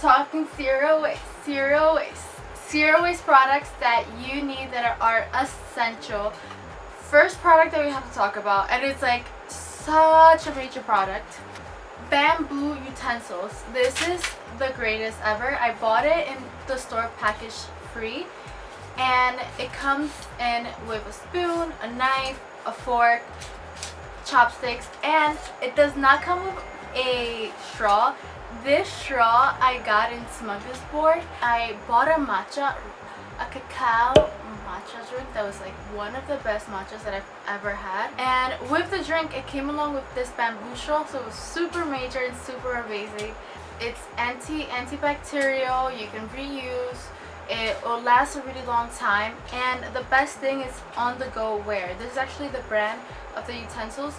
talking zero waste products that you need that are essential. First product that we have to talk about, and it's like such a major product, bamboo utensils. This is the greatest ever. I bought it in the store package free, and it comes in with a spoon, a knife, a fork, chopsticks, and it does not come with a straw. This straw I got in Smorgasbord. I bought a cacao matcha drink that was like one of the best matchas that I've ever had, and with the drink it came along with this bamboo straw, so it was super major and super amazing. It's antibacterial, you can reuse, it will last a really long time, and the best thing is on the go ware. This is actually the brand of the utensils.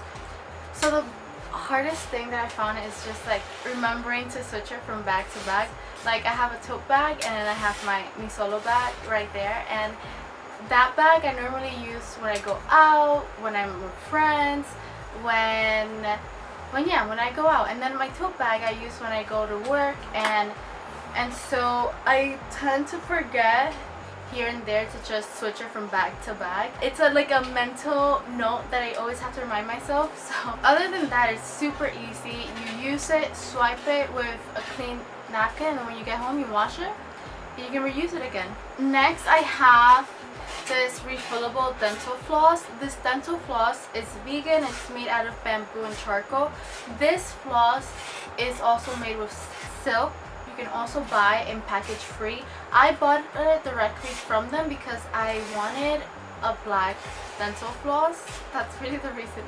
So the hardest thing that I found is just like remembering to switch it from bag to bag. Like I have a tote bag and then I have my solo bag right there, and that bag I normally use when I go out, when I'm with friends, when I go out, and then my tote bag I use when I go to work, and so I tend to forget here and there to just switch it from bag to bag. It's like a mental note that I always have to remind myself. So other than that, it's super easy. You use it, swipe it with a clean napkin, and when you get home you wash it, you can reuse it again. Next I have this refillable dental floss. This dental floss is vegan. It's made out of bamboo and charcoal. This floss is also made with silk. You can also buy in package free. I bought it directly from them because I wanted a black dental floss. That's really the reason.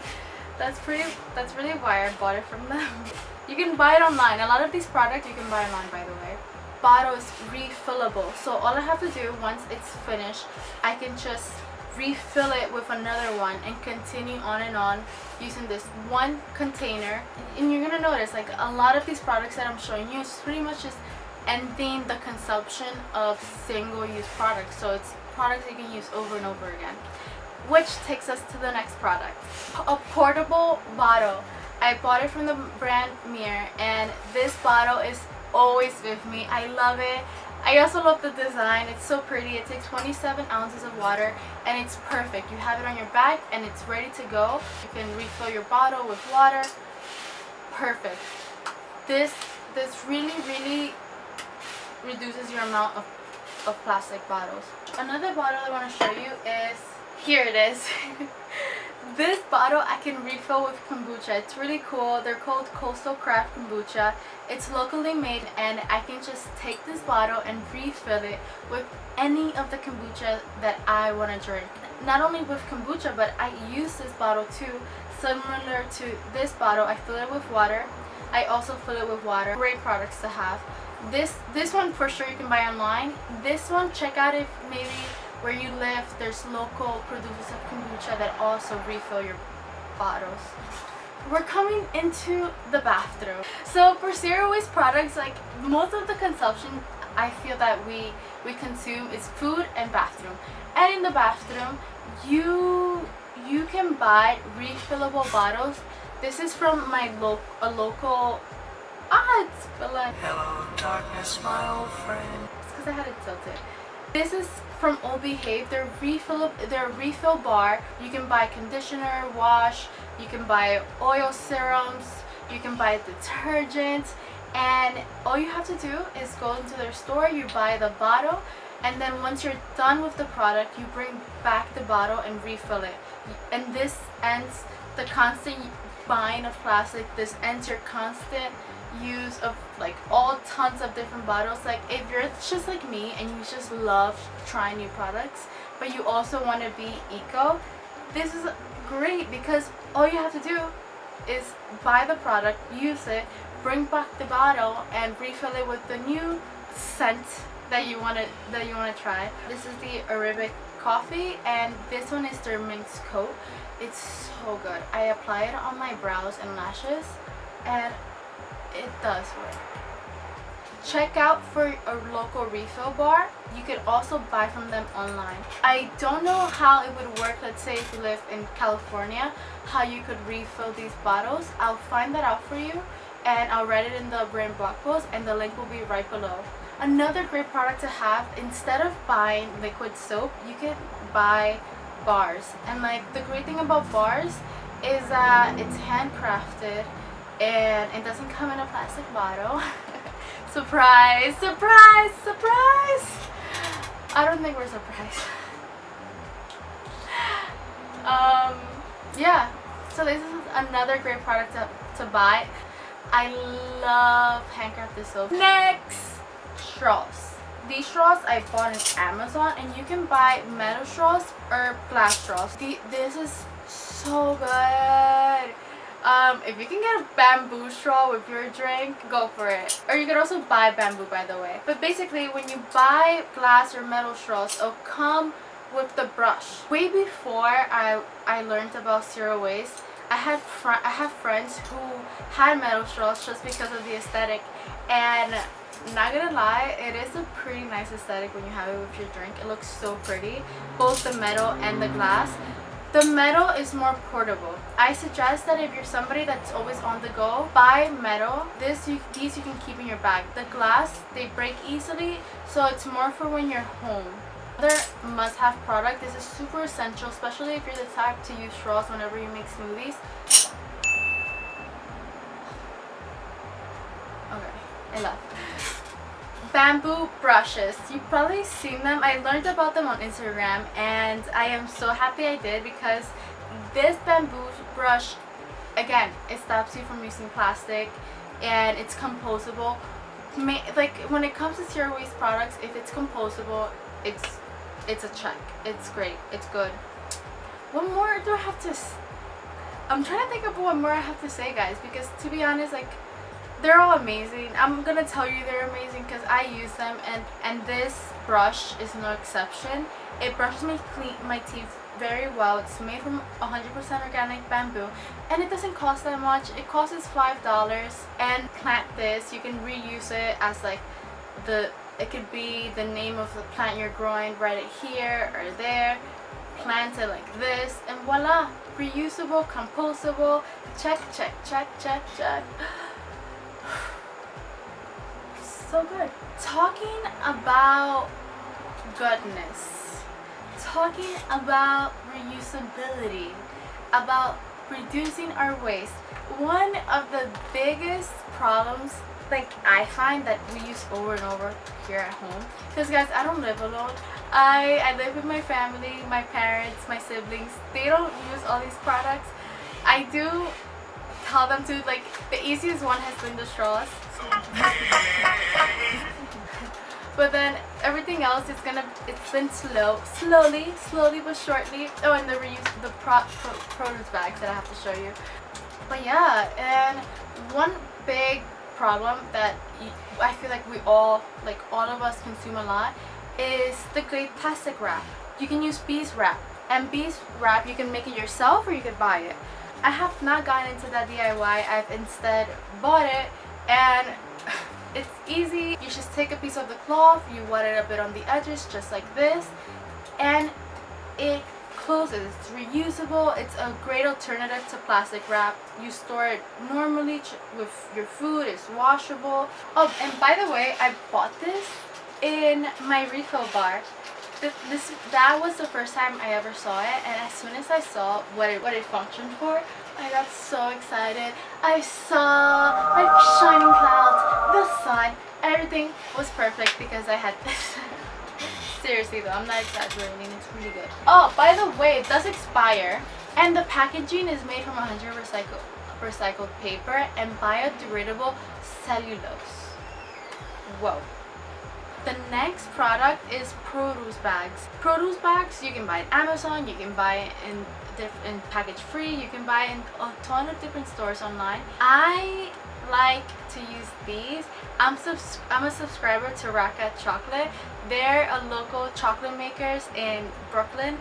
That's really why I bought it from them. You can buy it online. A lot of these products you can buy online, by the way. Bottle is refillable, so all I have to do once it's finished, I can just refill it with another one and continue on and on using this one container. And you're gonna notice like a lot of these products that I'm showing you is pretty much just ending the consumption of single-use products, so it's products you can use over and over again. Which takes us to the next product, a portable bottle. I bought it from the brand Mirror, and this bottle is always with me. I love it. I also love the design. It's so pretty. It takes 27 ounces of water, and it's perfect. You have it on your back and it's ready to go. You can refill your bottle with water. Perfect. This really reduces your amount of plastic bottles. Another bottle I want to show you is, here it is. This bottle I can refill with kombucha. It's really cool. They're called Coastal Craft Kombucha. It's locally made, and I can just take this bottle and refill it with any of the kombucha that I want to drink. Not only with kombucha, but I use this bottle too. Similar to this bottle, I fill it with water. I also fill it with water. Great products to have. This one for sure you can buy online. This one, check out if maybe where you live there's local producers of kombucha that also refill your bottles. We're coming into the bathroom. So for zero waste products, like most of the consumption I feel that we consume is food and bathroom. And in the bathroom, you can buy refillable bottles. This is from my local. It's spilling. Hello, darkness, my old friend. It's because I had it tilted. This is from Old Behave. They're a refill bar. You can buy conditioner, wash. You can buy oil serums. You can buy detergent. And all you have to do is go into their store. You buy the bottle, and then once you're done with the product, you bring back the bottle and refill it. And this ends the constant buying of plastic. This ends your constant use of like all tons of different bottles. Like if you're just like me and you just love trying new products, but you also want to be eco, this is great because all you have to do is buy the product, use it, bring back the bottle, and refill it with the new scent that you want to try. This is the Arabic coffee, and this one is their mince coat. It's so good. I apply it on my brows and lashes, and it does work. Check out for a local refill bar. You could also buy from them online. I don't know how it would work, let's say if you live in California, how you could refill these bottles. I'll find that out for you, and I'll write it in the written blog post, and the link will be right below. Another great product to have, instead of buying liquid soap, you can buy bars. And like the great thing about bars is that it's handcrafted and it doesn't come in a plastic bottle. Surprise, surprise, surprise! I don't think we're surprised. Yeah, so this is another great product to buy. I love handcrafted soap. Next, straws. These straws I bought on Amazon, and you can buy metal straws or glass straws. This is so good. If you can get a bamboo straw with your drink, go for it. Or you can also buy bamboo, by the way. But basically, when you buy glass or metal straws, it'll come with the brush. Way before I learned about zero waste, I have friends who had metal straws just because of the aesthetic, and not gonna lie, it is a pretty nice aesthetic when you have it with your drink. It looks so pretty, both the metal and the glass. The metal is more portable. I suggest that if you're somebody that's always on the go, buy metal. These you can keep in your bag. The glass, they break easily, so it's more for when you're home. Another must-have product, this is super essential, especially if you're the type to use straws whenever you make smoothies. Okay, I left. Bamboo brushes. You've probably seen them. I learned about them on Instagram, and I am so happy I did, because this bamboo brush, again, it stops you from using plastic, and it's compostable. Like when it comes to zero waste products, if it's compostable, it's a check. It's great. It's good. What more do I have to I'm trying to think of what more I have to say, guys, because to be honest, like, they're all amazing. I'm gonna tell you they're amazing because I use them, and this brush is no exception. It brushes my teeth very well. It's made from 100% organic bamboo, and it doesn't cost that much. It costs $5. And plant this, you can reuse it as like it could be the name of the plant you're growing, write it here or there, plant it like this, and voila, reusable, compostable. Check, check, check, check, check. So good. Talking about goodness, talking about reusability, about reducing our waste. One of the biggest problems, like, I find that we use over and over here at home, because guys, I don't live alone. I live with my family, my parents, my siblings. They don't use all these products. I do tell them to. Like, the easiest one has been the straws. But then everything else, it's been slowly but surely. Oh, and the produce bags that I have to show you. But yeah, and one big problem that I feel like all of us consume a lot is the great plastic wrap. You can use beeswrap, and beeswrap, you can make it yourself or you could buy it. I have not gotten into that DIY. I've instead bought it, and it's easy. You just take a piece of the cloth, you wet it a bit on the edges just like this, and it closes. It's reusable. It's a great alternative to plastic wrap. You store it normally with your food. It's washable. Oh, and by the way, I bought this in my refill bar. That was the first time I ever saw it, and as soon as I saw what it functioned for, I got so excited. I saw like shining clouds, the sun, everything was perfect because I had this. Seriously though, I'm not exaggerating, it's really good. Oh, by the way, it does expire, and the packaging is made from 100% recycled paper and biodegradable cellulose. Whoa. The next product is produce bags. Produce bags you can buy at Amazon, you can buy it in package free, you can buy in a ton of different stores online. I like to use these. I'm a subscriber to Raaka chocolate. They're a local chocolate makers in Brooklyn,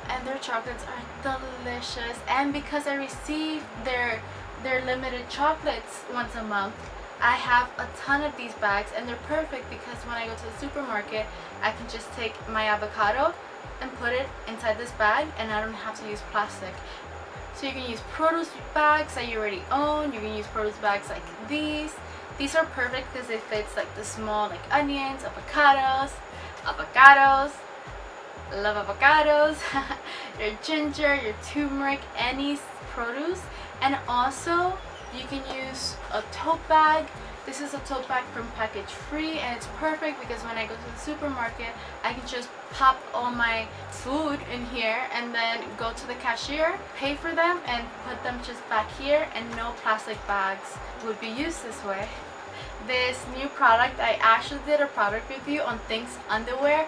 and their chocolates are delicious. And because I receive their limited chocolates once a month, I have a ton of these bags, and they're perfect because when I go to the supermarket, I can just take my avocado and put it inside this bag, and I don't have to use plastic. So you can use produce bags that you already own. You can use produce bags like these. These are perfect because it fits like the small like onions, avocados, love avocados, your ginger, your turmeric, any produce. And also you can use a tote bag. This is a tote bag from Package Free, and it's perfect because when I go to the supermarket, I can just pop all my food in here and then go to the cashier, pay for them, and put them just back here, and no plastic bags would be used this way. This new product, I actually did a product review on Thinx underwear.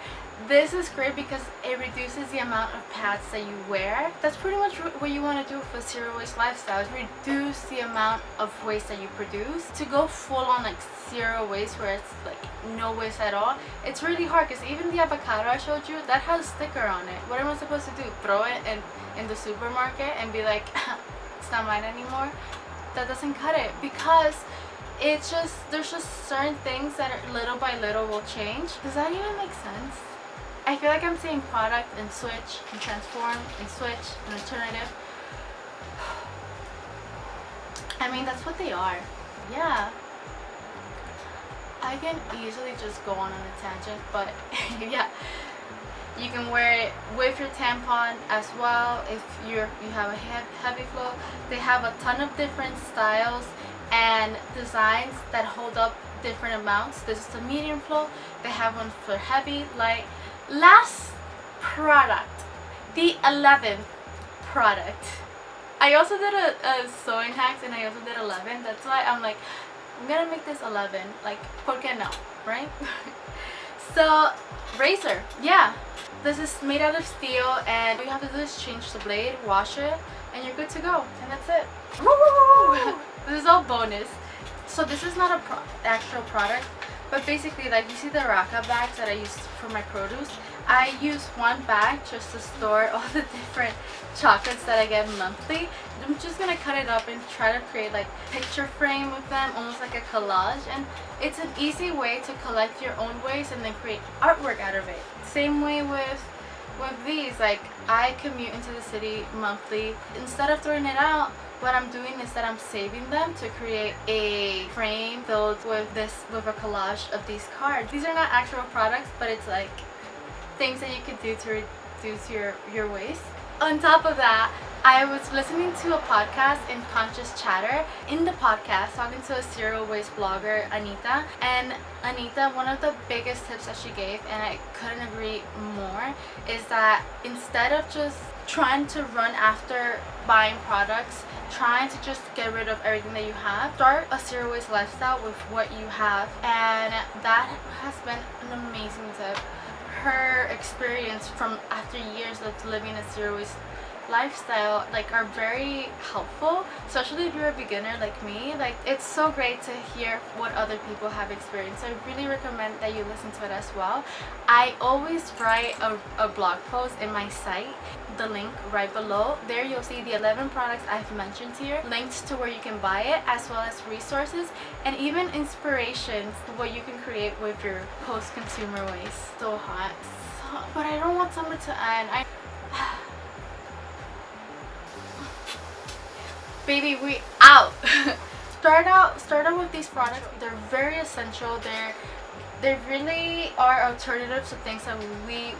This is great because it reduces the amount of pads that you wear. That's pretty much what you want to do for zero waste lifestyle, is reduce the amount of waste that you produce. To go full on like zero waste where it's like no waste at all, it's really hard because even the avocado I showed you, that has a sticker on it. What am I supposed to do? Throw it in the supermarket and be like, it's not mine anymore? That doesn't cut it, because it's just, there's just certain things that are, little by little will change. Does that even make sense? I feel like I'm saying product and switch and transform and switch and alternative. I mean, that's what they are. Yeah. I can easily just go on a tangent, but yeah. You can wear it with your tampon as well if you have a heavy flow. They have a ton of different styles and designs that hold up different amounts. This is the medium flow. They have one for heavy, light. Last product, the 11th product. I also did a sewing hacks, and I also did 11. That's why I'm like, I'm gonna make this 11. Like, ¿por qué no? Right? So, razor. Yeah. This is made out of steel, and all you have to do is change the blade, wash it, and you're good to go. And that's it. Woo! This is all bonus. So this is not a actual product, but basically, like, you see the Raaka bags that I use for my produce. I use one bag just to store all the different chocolates that I get monthly. I'm just gonna cut it up and try to create like picture frame with them, almost like a collage. And it's an easy way to collect your own waste and then create artwork out of it. Same way with these. Like, I commute into the city monthly. Instead of throwing it out, what I'm doing is that I'm saving them to create a frame filled with a collage of these cards. These are not actual products, but it's like things that you could do to reduce your waste. On top of that, I was listening to a podcast in Conscious Chatter. In the podcast, talking to a zero waste blogger, Anita. And Anita, one of the biggest tips that she gave, and I couldn't agree more, is that instead of just trying to run after buying products, trying to just get rid of everything that you have, start a zero waste lifestyle with what you have. And that has been an amazing tip. Her experience from after years of living a zero waste lifestyle like are very helpful, especially if you're a beginner like me. Like, it's so great to hear what other people have experienced. I really recommend that you listen to it as well. I always write a blog post in my site, the link right below. There you'll see the 11 products I've mentioned here, links to where you can buy it, as well as resources and even inspirations to what you can create with your post-consumer waste. So hot. But I don't want summer to end. Baby, we out. Start out with these products. They're very essential. They really are alternatives to things that we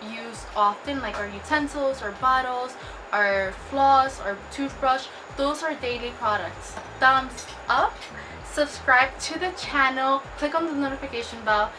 use often, like our utensils, our bottles, our floss, our toothbrush. Those are daily products. Thumbs up, subscribe to the channel, click on the notification bell.